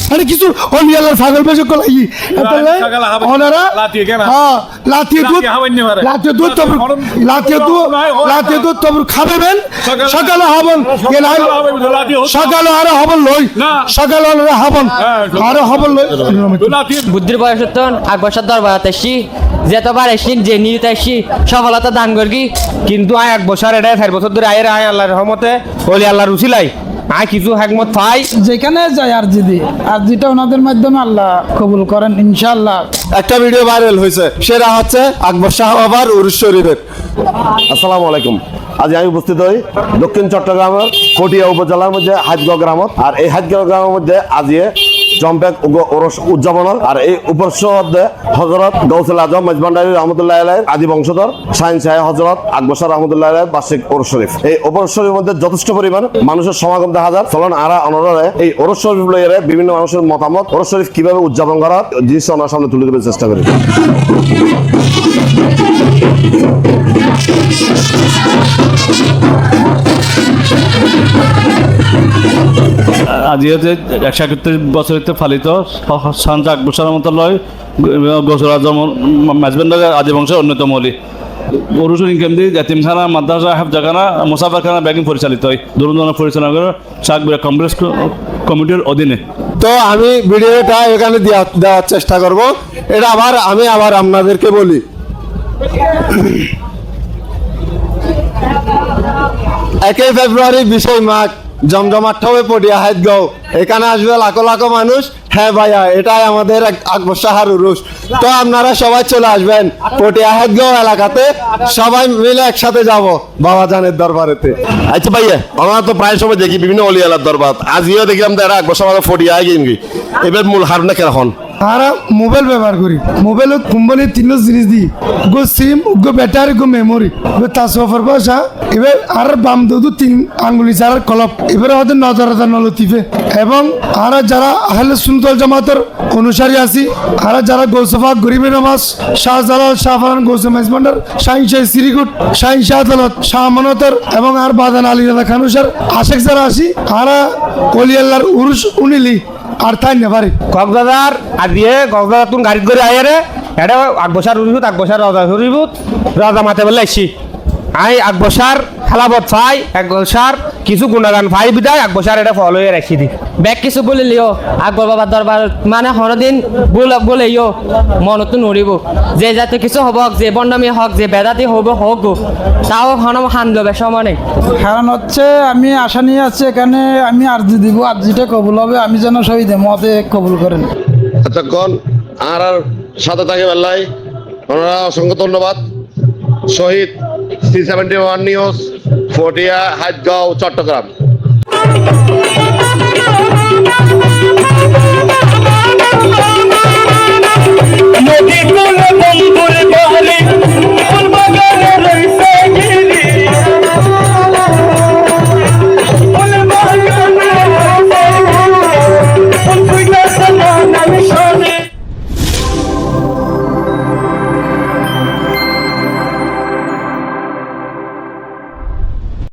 মানে কিছু অলিয়ালার ছাগল বেশি কলাই ওনারা হ্যাঁ লাতিয়ে দুধ তবর খাবেন সকালে হবন সকালে আরো হবন লই সকালে হবন আরো হবন লই বুদ্ধির বয়স আগ বছর দরবার আসছি যেতবার আসছি যে নিতে আসছি সফলতা দান করি কিন্তু আয় 1 বছর এটা 4 বছর ধরে আয়ের আয় আল্লাহর রহমতে ওলি আল্লাহর উসিলাই আয় কিছু হেকমত পাই যেখানে যায় আর জিদি আর যেটা ওনাদের মাধ্যমে আল্লাহ কবুল করেন ইনশাআল্লাহ। একটা ভিডিও ভাইরাল হয়েছে, সেটা হচ্ছে আকবর শাহ বাবার উরুস শরীফের। আসসালামু আলাইকুম। আজ আমি উপস্থিত হই দক্ষিণ চট্টগ্রামের কটিয়া উপজেলার মধ্যে হাজগাঁও গ্রামত। আর এই হাজগাঁও গ্রামের মধ্যে আজিয়ে জম্পেক ওরস উদযাপনের আর এই উপলক্ষ মধ্যে হজরত গৌসুল আজম মেজবান্ডারি রহমতুল্লাহ আলাইহির আদি বংশধর শাহিন শাহ হজরত আকবর শাহ রহমতুল্লাহ আলাইহির বার্ষিক ওরস শরীফ। এই ওরস শরীফের মধ্যে যথেষ্ট পরিমাণ মানুষের সমাগম দেখা যায়। চলন আরা অনরে এই ওরস শরীফ লইয়ে বিভিন্ন মানুষের মতামত ওরস শরীফ কিভাবে উদযাপন করার জিনিস ওনার সামনে তুলে দেবার চেষ্টা করি। আজ 131 বছরিতে পালিত শান্ত আকবর শাহ রহমতুল্লাহ গৌসুল আজম মেজবান্ডারি আদি বংশের অন্যতম অলি। ওরসুল ইনকাম দিয়ে জাতিমখানা মাদ্রাসা হেফজাখানা মুসাফারখানা ব্যাগিং পরিচালিত হয় দুরুন্দনা পরিচালনা করে শাকবিরা কংগ্রেস কমিটির অধীনে। তো আমি ভিডিওটা এখানে দেওয়ার চেষ্টা করব। এটা আমি আবার আপনাদেরকে বলি, 1 ফেব্রুয়ারি 20 মাঘ জমজমাট হবে পটিয়া হাজগাঁও। এখানে আসবে লাখো লাখো মানুষ। হ্যাঁ ভাইয়া, এটাই আমাদের আকবর শাহর উরুস। তো আপনারা সবাই চলে আসবেন পটিয়া হাজগাঁও এলাকাতে, সবাই মিলে একসাথে যাব বাবা জানের দরবারেতে। আচ্ছা ভাইয়া, আমরা তো প্রায় সময় দেখি বিভিন্ন অলিয়ালার দরবার, আজও দেখলাম তারা আকবর শাহ ফটিয়া গিয়ে এবার মূল হারনা কেরখন তারা মোবাইল ব্যবহার করি। মোবাইলত কোম্পানির 3 জিনিস দিই, গো সিম, গো ব্যাটারি, গো মেমোরি। এবার তাসফার ভাষা এবার আর বাম দুধ 3 আঙ্গুলি ছাড়ার কলপ। এবারে হয়তো নজর নলতিফে এবং আর যারা আহলে সুন্নাত জামাতের অনুসারী আছি, আর যারা গৌসফা গরিবের নামাজ শাহজালাল শাহফারান গৌসে মেজবান্ডার শাহিন শাহ সিরিগুট শাহিন শাহ আদালত শাহ আমানতর এবং আর বাদান আলী রাজা খানুসার আশেক যারা আসি আর অলি আল্লাহর উরুস উনিলি আর তাই নেবারে কক্সবাজার আর দিয়ে কক্সবাজার তুমি গাড়ি করে আয়ারে এটা আকবসার উরিবুত আকবসার রাজা উরিবুত রাজা মাতে বলে আসছি আই আকবসার খেলাবত ফাই আকবসার কিছু গুণাগান ফাই বিদায় আকবসার এটা ফলো হয়ে রাখি দি ব্যাগ কিছু বলে লিও আকবর বাবার দরবার মানে হরদিন বলে ইও মনত নড়িব যে যাতে কিছু হব যে বন্ডামি হক যে বেদাতি হব হোক তাও হন হান লবে সময় নেই। কারণ হচ্ছে আমি আশা নিয়ে আছি এখানে, আমি আর্জি দিব, আর্জিটা কবুল হবে, আমি যেন শহীদ মতে কবুল করেন। আচ্ছা কোন আর সাথে থাকে বেল্লাই ওনারা অসংখ্য ধন্যবাদ। শহীদ C71 নিউজ পটিয়া হাজগাঁও চট্টগ্রাম।